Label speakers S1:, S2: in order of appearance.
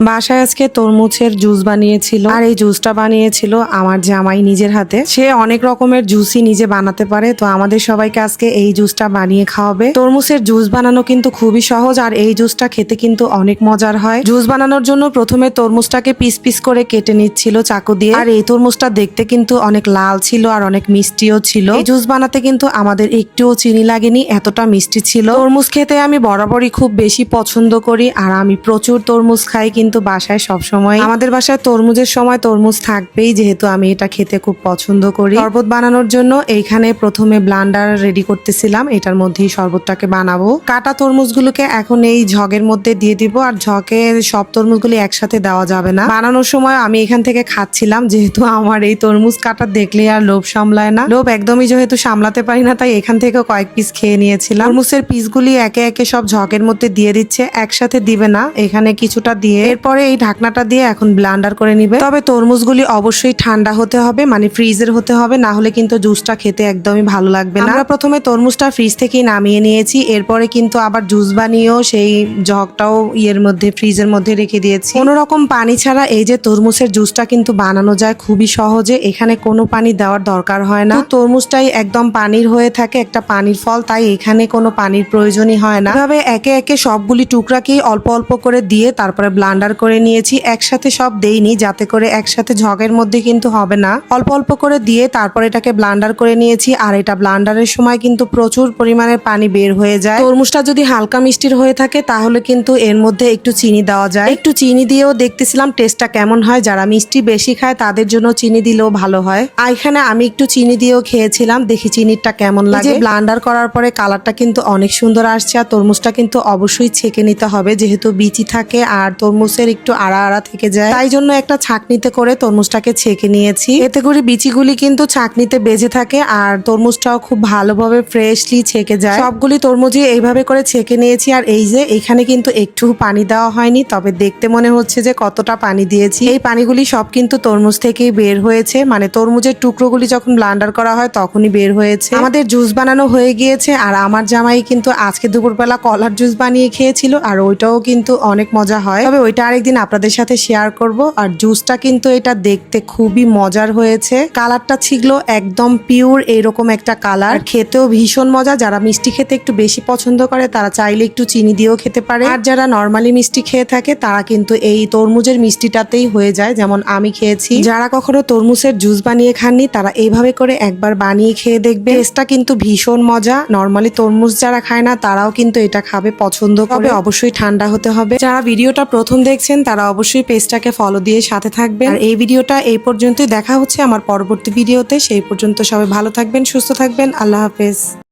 S1: বাসায় আজকে তরমুজের জুস বানিয়েছিল আর এই জুসটা বানিয়েছিল আমার জামাই নিজের হাতে। সে অনেক রকমের জুসই নিজে বানাতে পারে, তো আমাদের সবাইকে আজকে এই জুসটা বানিয়ে খাওয়াবে। তরমুজের জুস বানানো কিন্তু খুবই সহজ আর এই জুসটা খেতে কিন্তু অনেক মজার হয়। জুস বানানোর জন্য প্রথমে তরমুজটাকে পিস পিস করে কেটে নিচ্ছিল চাকু দিয়ে। আর এই তরমুজটা দেখতে কিন্তু অনেক লাল ছিল আর অনেক মিষ্টিও ছিল। এই জুস বানাতে কিন্তু আমাদের একটুও চিনি লাগেনি, এতটা মিষ্টি ছিল। তরমুজ খেতে আমি বরাবরই খুব বেশি পছন্দ করি আর আমি প্রচুর তরমুজ খাই কিন্তু বাসায় সবসময়। আমাদের বাসায় তরমুজের সময় তরমুজ থাকবেই, যেহেতু আমি এটা খেতে খুব পছন্দ করি। শরবত বানানোর জন্য এইখানে প্রথমে ব্লান্ডার রেডি করতেছিলাম, এটার মধ্যেই শরবতটাকে বানাবো। কাটা তরমুজগুলোকে এখন এই ঝগের মধ্যে দিয়ে দিব, আর ঝগের সব তরমুজগুলি একসাথে দেওয়া যাবে না। বানানোর সময় আমি এখান থেকে খাচ্ছিলাম, যেহেতু আমার এই তরমুজ কাটা দেখলে আর লোভ সামলায় না। লোভ একদমই যেহেতু সামলাতে পারি না, তাই এখান থেকে কয়েক পিস খেয়ে নিয়েছিলাম। তরমুজের পিসগুলি একে একে সব ঝগের মধ্যে দিয়ে দিচ্ছে, একসাথে দিবে না, এখানে কিছুটা দিয়ে এরপরে এই ঢাকনাটা দিয়ে এখন ব্লান্ডার করে নিবে। তবে তরমুজগুলি অবশ্যই ঠান্ডা হতে হবে, মানে ফ্রিজের হতে হবে, না হলে কিন্তু জুসটা খেতে একদমই ভালো লাগবে না। আমরা প্রথমে তরমুজটা ফ্রিজ থেকেই নামিয়ে নিয়েছি, এরপরে কিন্তু আবার জুস বানিয়েও সেই জগটাও ফ্রিজের মধ্যে রেখে দিয়েছি। কোনো রকম পানি ছাড়া এই যে তরমুজের জুসটা কিন্তু বানানো যায় খুবই সহজে, এখানে কোনো পানি দেওয়ার দরকার হয় না। তরমুজটাই একদম পানির হয়ে থাকে, একটা পানির ফল, তাই এখানে কোনো পানির প্রয়োজনই হয় না। এভাবে একে একে সবগুলি টুকরাকেই অল্প অল্প করে দিয়ে তারপরে ব্লান্ডার করে নিয়েছি। একসাথে সব দেইনি, যাতে করে একসাথে ঝগের মধ্যে কিন্তু হবে না। অল্প অল্প করে দিয়ে তারপর এটাকে ব্লান্ডার করে নিয়েছি। আর এটা ব্লান্ডারের সময় কিন্তু প্রচুর পরিমাণে পানি বের হয়ে যায়। তরমুজটা যদি হালকা মিষ্টির হয়ে থাকে তাহলে কিন্তু এর মধ্যে একটু চিনি দেওয়া যায়। একটু চিনি দিয়েও দেখতেছিলাম টেস্টটা কেমন হয়। যারা মিষ্টি বেশি খায় তাদের জন্য চিনি দিলেও ভালো হয়। আর এখানে আমি একটু চিনি দিয়েও খেয়েছিলাম, দেখি চিনিটা কেমন লাগে। ব্লান্ডার করার পরে কালারটা কিন্তু অনেক সুন্দর আসছে। আর তরমুজটা কিন্তু অবশ্যই ছেঁকে নিতে হবে, যেহেতু বিচি থাকে আর তরমুজের একটু আড়া আড়া থেকে যায়, তাই জন্য একটা ছাঁকনিতে করে তরমুজটাকে ছেঁকে নিয়েছি। এতে করে বিচিগুলি কিন্তু ছাঁকনিতে বেজে থাকে আর তরমুজটাও খুব ভালোভাবে ফ্রেশলি ছেঁকে যায়। সবগুলি তরমুজই এইভাবে করে ছেঁকে নিয়েছি। আর এই যে এখানে কিন্তু একটু পানি দেওয়া হয়নি, তবে দেখতে মনে হচ্ছে যে কতটা পানি দিয়েছি। এই পানিগুলি সব কিন্তু তরমুজ থেকেই বের হয়েছে, মানে তরমুজের টুকরোগুলি যখন ব্লান্ডার করা হয় তখনই বের হয়েছে। আমাদের জুস বানানো হয়ে গিয়েছে আর আমার জামাই কিন্তু আজকে দুপুরবেলা কলার জুস বানিয়ে খেয়েছিল, আর ওইটাও কিন্তু অনেক মজা হয়। তবে ওইটা আরেকদিন আপনাদের সাথে শেয়ার করব। আর জুসটা কিন্তু এটা দেখতে খুবই মজার হয়েছে, কালারটা ছিল একদম পিওর এরকম একটা কালার, খেতেও ভীষণ মজা। যারা মিষ্টি খেতে একটু বেশি পছন্দ করে তারা চাইলে একটু চিনি দিয়েও খেতে পারে, আর যারা নর্মালি মিষ্টি খেয়ে থাকে তারা কিন্তু এই তরমুজের মিষ্টিটাতেই হয়ে যায়, যেমন আমি খেয়েছি। যারা কখনো তরমুজের জুস বানিয়ে খাননি তারা এইভাবে করে একবার বানিয়ে খেয়ে দেখবে, টেস্টটা কিন্তু ভীষণ মজা। নর্মালি তরমুজ যারা খায় না তারাও কিন্তু এটা খাবে পছন্দ করে, অবশ্যই ঠান্ডা হতে হবে। যারা ভিডিওটা প্রথম দেখছেন তারা অবশ্যই পেজটাকে ফলো দিয়ে সাথে থাকবেন। আর এই ভিডিওটা এই পর্যন্তই, দেখা হচ্ছে আমার পরবর্তী ভিডিওতে। সেই পর্যন্ত সবাই ভালো থাকবেন, সুস্থ থাকবেন, আল্লাহ হাফেজ।